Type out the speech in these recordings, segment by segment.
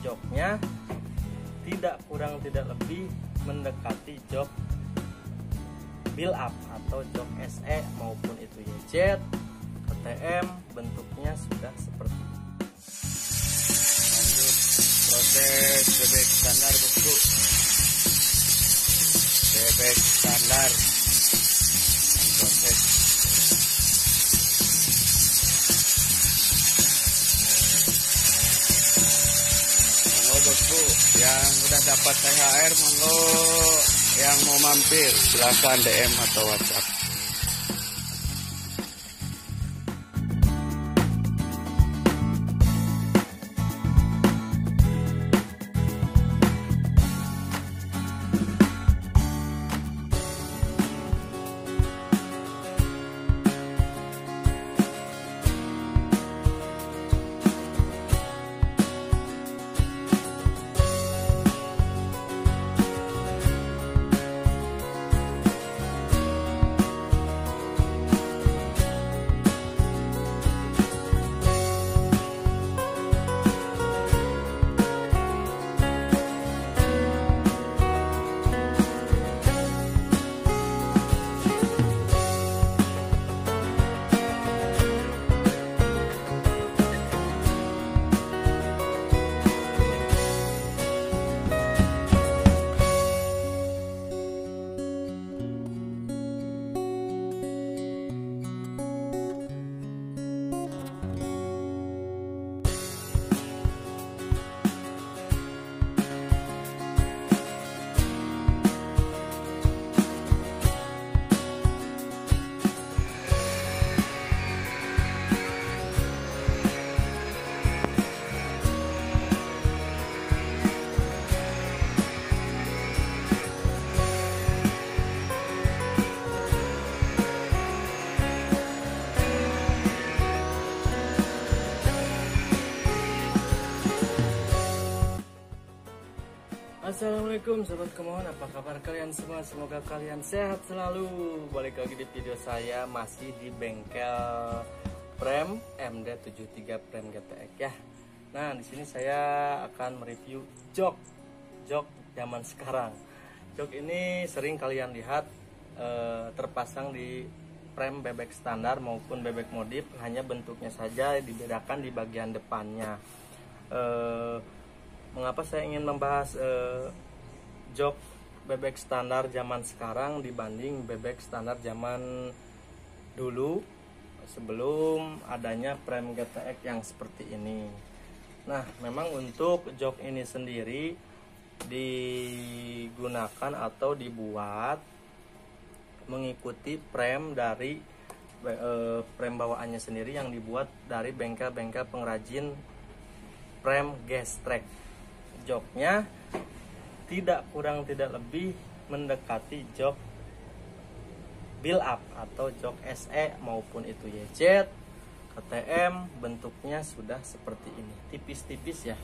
Joknya tidak kurang tidak lebih mendekati jok build up atau jok SE maupun itu YZ, KTM, bentuknya sudah seperti ini. Lanjut proses bebek standar bosku. Bebek standar proses. Monggo bosku yang udah dapat THR, monggo yang mau mampir silahkan DM atau WhatsApp. Assalamualaikum sobat kemohon, apa kabar kalian semua? Semoga kalian sehat selalu. Balik lagi di video saya, masih di bengkel Prem MD73 Prem GTX ya. Nah, di sini saya akan mereview jok zaman sekarang. Jok ini sering kalian lihat terpasang di Prem bebek standar maupun bebek modif, hanya bentuknya saja dibedakan di bagian depannya. Mengapa saya ingin membahas jok bebek standar zaman sekarang dibanding bebek standar zaman dulu sebelum adanya Prem GTX yang seperti ini. Nah, memang untuk jok ini sendiri digunakan atau dibuat mengikuti Prem dari Prem bawaannya sendiri yang dibuat dari bengkel-bengkel pengrajin Prem gestrek. Joknya tidak kurang tidak lebih mendekati jok build up atau jok SE maupun itu YZ, KTM, bentuknya sudah seperti ini, tipis-tipis ya.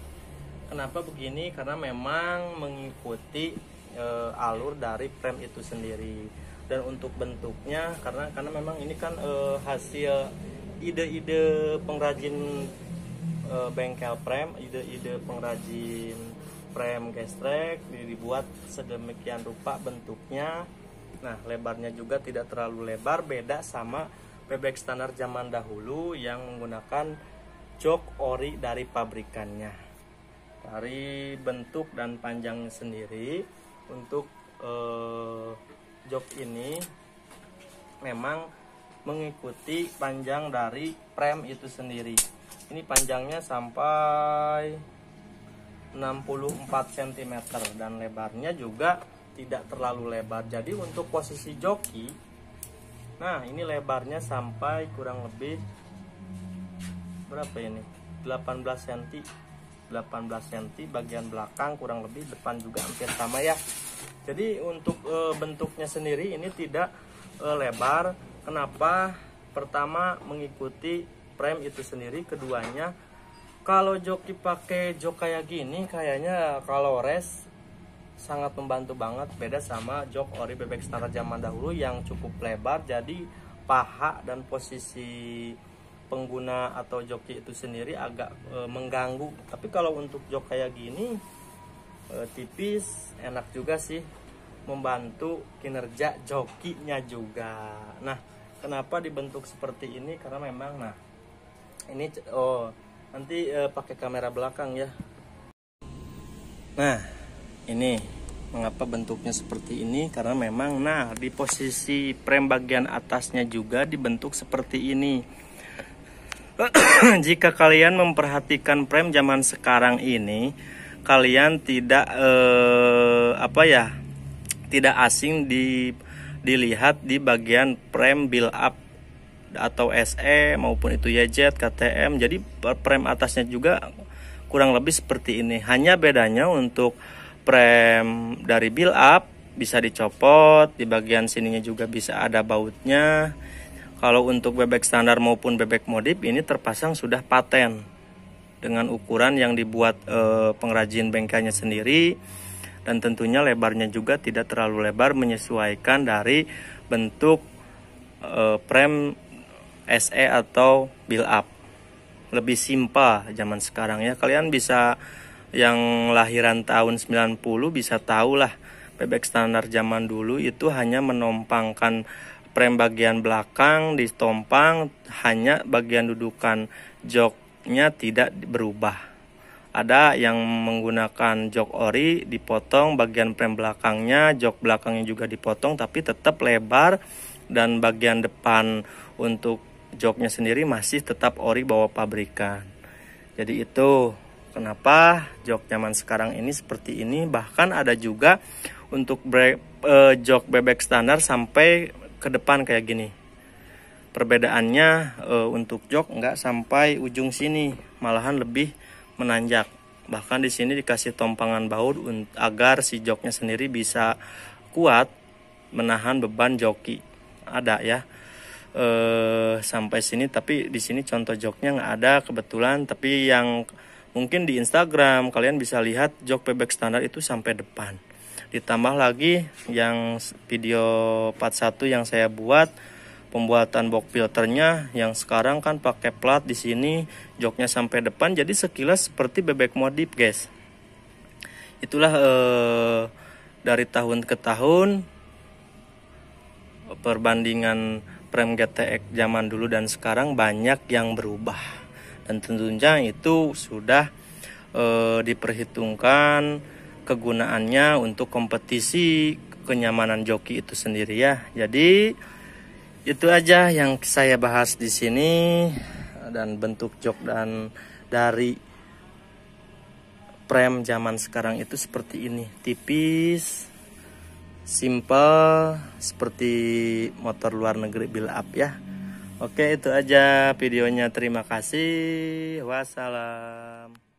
Kenapa begini? Karena memang mengikuti alur dari Prem itu sendiri. Dan untuk bentuknya karena memang ini kan hasil ide-ide pengrajin bengkel Prem, ide-ide pengrajin Prem gestrek dibuat sedemikian rupa bentuknya. Nah, lebarnya juga tidak terlalu lebar, beda sama bebek standar zaman dahulu yang menggunakan jok ori dari pabrikannya. Dari bentuk dan panjang sendiri untuk jok ini memang mengikuti panjang dari Prem itu sendiri. Ini panjangnya sampai 64 cm dan lebarnya juga tidak terlalu lebar. Jadi untuk posisi joki, nah ini lebarnya sampai kurang lebih berapa ini? 18 cm. 18 cm bagian belakang, kurang lebih depan juga hampir sama ya. Jadi untuk bentuknya sendiri ini tidak lebar. Kenapa? Pertama mengikuti Prem itu sendiri, keduanya kalau joki pakai jok kayak gini kayaknya kalau race sangat membantu banget, beda sama jok ori bebek standar zaman dahulu yang cukup lebar, jadi paha dan posisi pengguna atau joki itu sendiri agak mengganggu. Tapi kalau untuk jok kayak gini tipis, enak juga sih, membantu kinerja jokinya juga. Nah, kenapa dibentuk seperti ini? Karena memang ini nanti pakai kamera belakang ya. Nah, ini mengapa bentuknya seperti ini, karena memang di posisi prem bagian atasnya juga dibentuk seperti ini. Jika kalian memperhatikan prem zaman sekarang ini, kalian tidak tidak asing dilihat di bagian prem build up atau SE maupun itu YZ, KTM. Jadi prem atasnya juga kurang lebih seperti ini. Hanya bedanya untuk prem dari build up bisa dicopot, di bagian sininya juga bisa ada bautnya. Kalau untuk bebek standar maupun bebek modif ini terpasang sudah paten dengan ukuran yang dibuat pengrajin bengkelnya sendiri, dan tentunya lebarnya juga tidak terlalu lebar, menyesuaikan dari bentuk prem SE atau build up. Lebih simpel zaman sekarang ya. Kalian bisa yang lahiran tahun 90 bisa tahu lah, bebek standar zaman dulu itu hanya menompangkan prem bagian belakang ditompang, hanya bagian dudukan joknya tidak berubah. Ada yang menggunakan jok ori, dipotong bagian prem belakangnya, jok belakangnya juga dipotong, tapi tetap lebar, dan bagian depan untuk joknya sendiri masih tetap ori bawa pabrikan. Jadi itu kenapa jok zaman sekarang ini seperti ini. Bahkan ada juga untuk jok bebek standar sampai ke depan kayak gini. Perbedaannya untuk jok nggak sampai ujung sini, malahan lebih menanjak. Bahkan di sini dikasih tompangan baut agar si joknya sendiri bisa kuat menahan beban joki. Ada ya sampai sini, tapi di sini contoh joknya nggak ada kebetulan. Tapi yang mungkin di Instagram kalian bisa lihat jok bebek standar itu sampai depan. Ditambah lagi yang video part 1 yang saya buat, pembuatan box filternya yang sekarang kan pakai plat di sini, joknya sampai depan, jadi sekilas seperti bebek modif, guys. Itulah dari tahun ke tahun perbandingan prem GTX zaman dulu dan sekarang banyak yang berubah, dan tentunya itu sudah diperhitungkan kegunaannya untuk kompetisi kenyamanan joki itu sendiri ya. Jadi itu aja yang saya bahas di sini, dan bentuk jok dan dari prem zaman sekarang itu seperti ini, tipis, simple, seperti motor luar negeri build up ya. Oke, itu aja videonya. Terima kasih. Wassalam.